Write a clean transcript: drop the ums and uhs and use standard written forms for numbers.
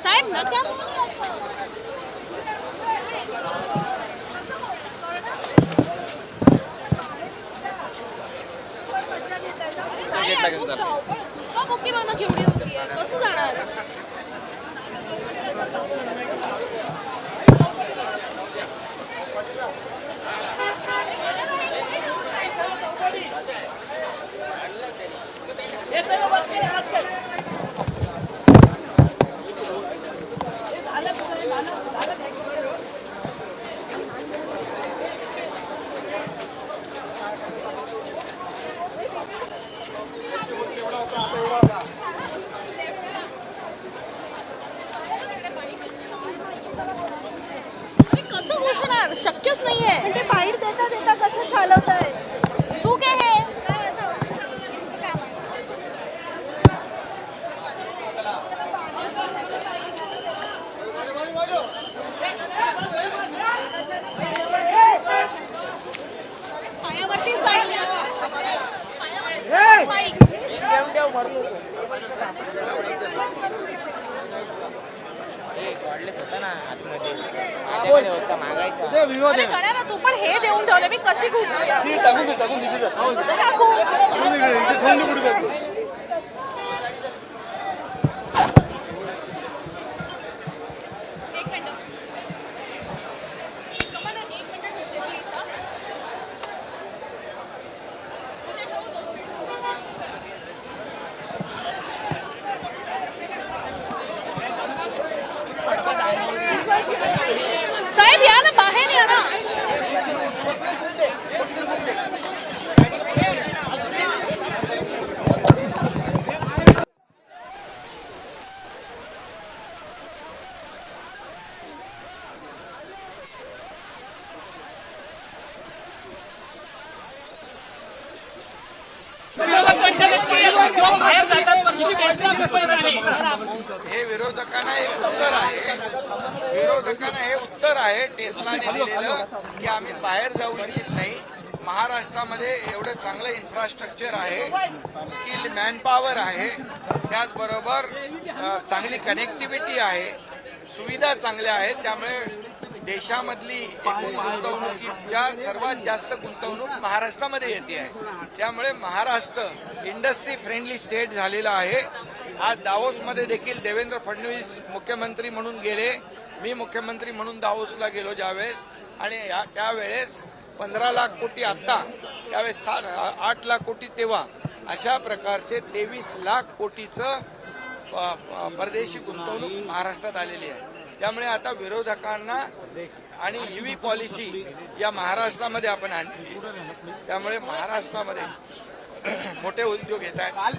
साहेब नका मुक्की म्हणा केवढी होती कसं जाणार. कसं घोषणार शक्यच नाहीये. पण ते बाहेर देता देता कसं चालवताय. चूक आहे हे. पायावरती जाईल तू पण हे देऊन ठेवलं मी कशी घुसली टाकू. एक मिनिट ठेवते प्लीज. ठेवू 2 मिनिट. साहेब या ना बाहेर या ना. हे विरोधकांना एक उत्तर आहे. विरोधकांना हे उत्तर आहे टेस्लाने दिलेलं की आम्ही बाहेर जाऊ इच्छित नाही. महाराष्ट्रामध्ये एवढं चांगलं इन्फ्रास्ट्रक्चर आहे, स्किल मॅनपॉवर आहे, त्याचबरोबर चांगली कनेक्टिव्हिटी आहे, सुविधा चांगल्या आहेत. त्यामुळे देशामधली गुंतवणुकीच्या सर्वात जास्त गुंतवणूक महाराष्ट्रामध्ये येते आहे. त्यामुळे महाराष्ट्र इंडस्ट्री फ्रेंडली स्टेट झालेला आहे. आज दावोसमध्ये देखील देवेंद्र फडणवीस मुख्यमंत्री म्हणून गेले, मी मुख्यमंत्री म्हणून दावोसला गेलो ज्यावेळेस, आणि त्यावेळेस 15 लाख कोटी आत्ता, त्यावेळेस 8 लाख कोटी तेव्हा, अशा प्रकारचे 23 लाख कोटीचं परदेशी गुंतवणूक महाराष्ट्रात आलेली आहे. त्यामुळे आता विरोधकांना आणि ईव्ही पॉलिसी या महाराष्ट्रामध्ये आपण आणली. त्यामुळे महाराष्ट्रामध्ये मोठे उद्योग येत आहेत.